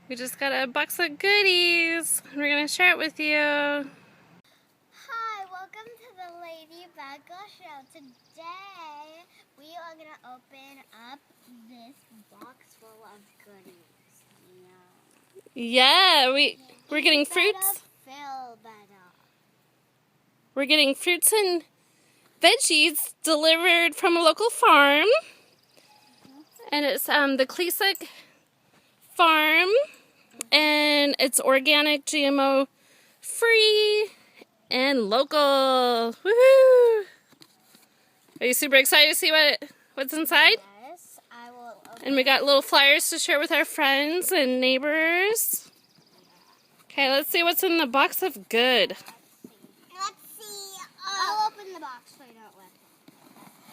We just got a box of goodies. We're going to share it with you. Hi, welcome to the Ladybug Girl Show. Today, we are going to open up this box full of goodies. Yeah, we're getting fruits. Feel better. We're getting fruits and veggies delivered from a local farm. And it's the Klesick Farm. And it's organic, GMO free, and local. Woohoo! Are you super excited to see what's inside? Yes, I will open. And we got little flyers to share with our friends and neighbors. Okay, let's see what's in the box of good. Let's see. I'll open the box so you don't let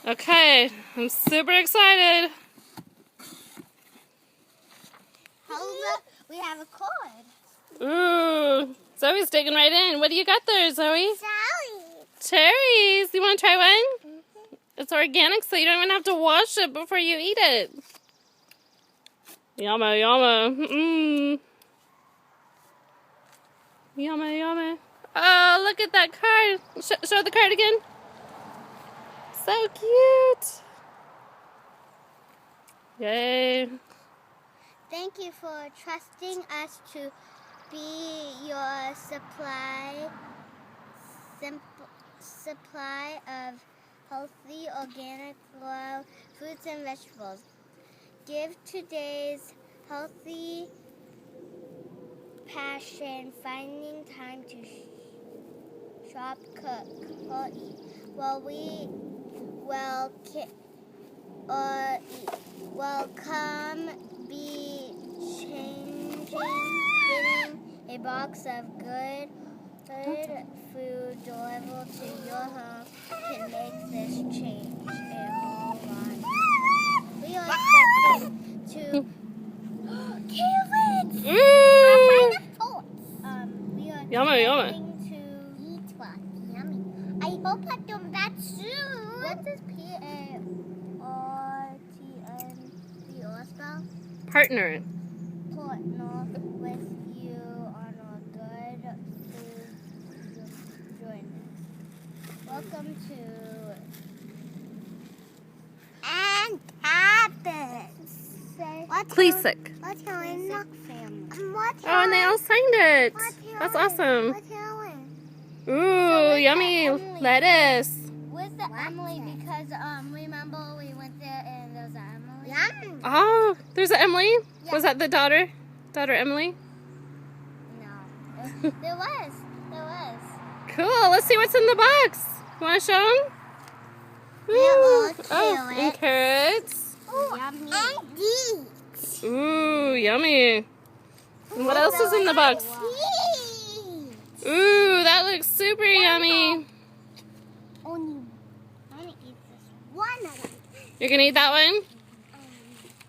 it. Okay, I'm super excited. We have a cord. Ooh, Zoe's digging right in. What do you got there, Zoe? Sally. Cherries. You want to try one? Mm-hmm. It's organic, so you don't even have to wash it before you eat it. Yummy, yummy. Mmm. Yummy, yummy. Oh, look at that card. Show the card again. So cute. Yay. Thank you for trusting us to be your supply of healthy, organic, raw fruits and vegetables. Give today's healthy passion, finding time to shop, cook, or eat. Welcome be changing, getting a box of good food delivered to your home can make this change a whole lot. We are expecting to carrots. We are Yummy, yummy. expecting to eat one. Yummy. I hope I do that soon. What does PARTNER spell? Partner. Partner with you on a good food journey. Welcome to and habits. Klesick. What's going on? Oh, and they all signed it. That's awesome. Ooh, yummy lettuce. Where's the Emily? Because remember we went there and there was an Emily. Yum. Oh, there's an Emily. Yeah. Was that the daughter? Daughter Emily? No, there was. Cool. Let's see what's in the box. You want to show them? Oh, and carrots. Ooh, yummy. And beets. Ooh, yummy. And what else is in the box? Ooh, that looks super yummy. I'm gonna eat this one of them. You're gonna eat that one?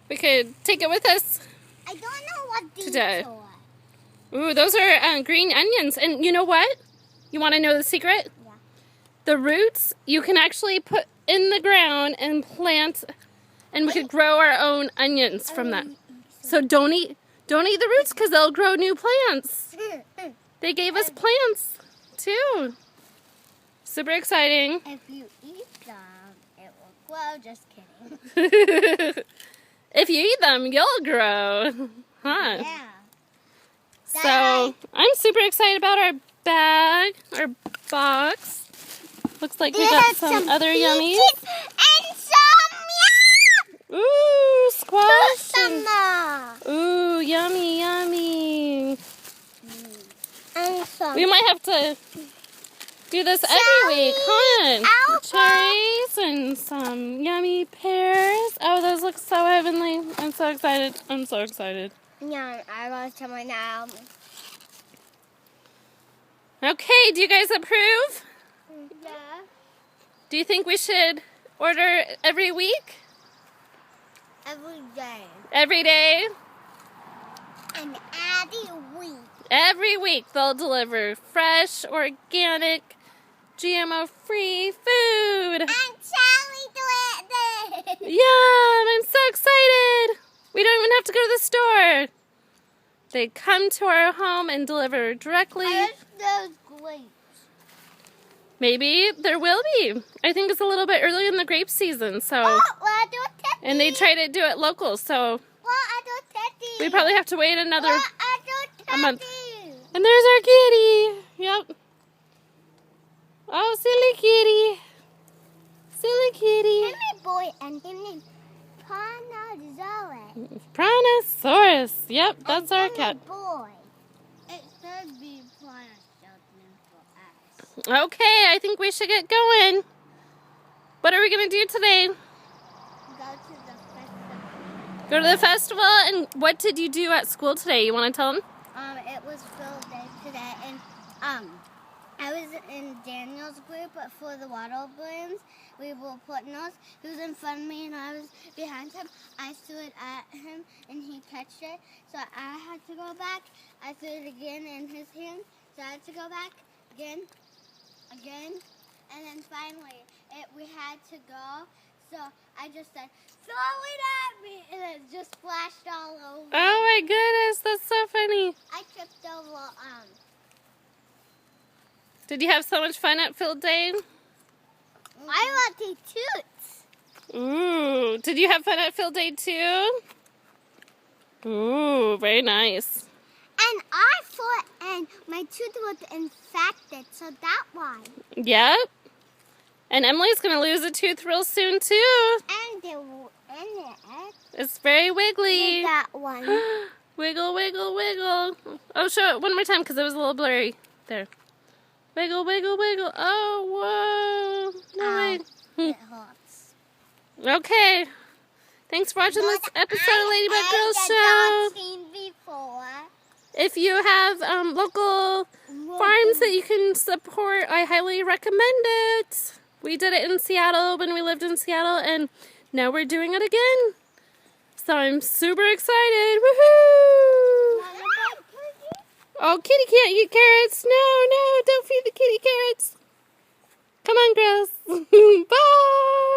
We could take it with us I don't know what these today. are. Ooh, those are green onions. And you know what? You want to know the secret? Yeah. The roots you can actually put in the ground and plant, and we could grow our own onions from that. So don't eat the roots because they'll grow new plants. They gave us plants too. Super exciting. If you eat them, it will grow. Just kidding. If you eat them, you'll grow. Huh? Yeah. So I'm super excited about our bag, our box. Looks like we got some other yummies. And some Ooh, squash. some Ooh, yummy, yummy. and some. We might have to do this every week, huh? Cherries and some yummy pears. Oh, those look so heavenly. I'm so excited. I'm so excited. Yeah, I got some right now. Okay, do you guys approve? Yeah. Do you think we should order every week? Every day. Every day? And every week. Every week they'll deliver fresh, organic, GMO-free food. And Sally do it. Yum! I'm so excited. We don't even have to go to the store. They come to our home and deliver directly. I wish there was grapes. Maybe there will be. I think it's a little bit early in the grape season, so. Oh, well, I do teddy. And they try to do it local, so Well, I do teddy. we probably have to wait another Well, I do teddy. a month. And there's our kitty. Yep. Oh, silly kitty. Silly kitty. Him a boy and him named Panazoa. Brontosaurus. Yep, that's our cat. Boy. It should be Panazoa for us. Okay, I think we should get going. What are we going to do today? Go to the festival. Go to the festival? And what did you do at school today? You want to tell them? It was field day today, and I was in Daniel's group for the water balloons. We were putting those. He was in front of me, and I was behind him. I stood at him, and he catched it. So I had to go back. I threw it again in his hand, so I had to go back again, and then finally we had to go. So I just said, "Throw it at me," and it just splashed all over. Oh my goodness, that's so funny. I tripped over. Did you have so much fun at field day? I want the toots. Ooh, did you have fun at field day too? Ooh, very nice. And I thought, and my tooth was infected, so that why. Yep. And Emily's going to lose a tooth real soon too. And It's very wiggly. that one. Wiggle, wiggle, wiggle. Oh, show it one more time because it was a little blurry. There. Wiggle, wiggle, wiggle. Oh, whoa. No way. It hurts. Okay. Thanks for watching this episode of Ladybug Girl Show. Seen before. If you have local farms that you can support, I highly recommend it. We did it in Seattle when we lived in Seattle, and now we're doing it again. So I'm super excited. Woohoo! Oh, kitty can't eat carrots. No, don't feed the kitty carrots. Come on, girls. Bye.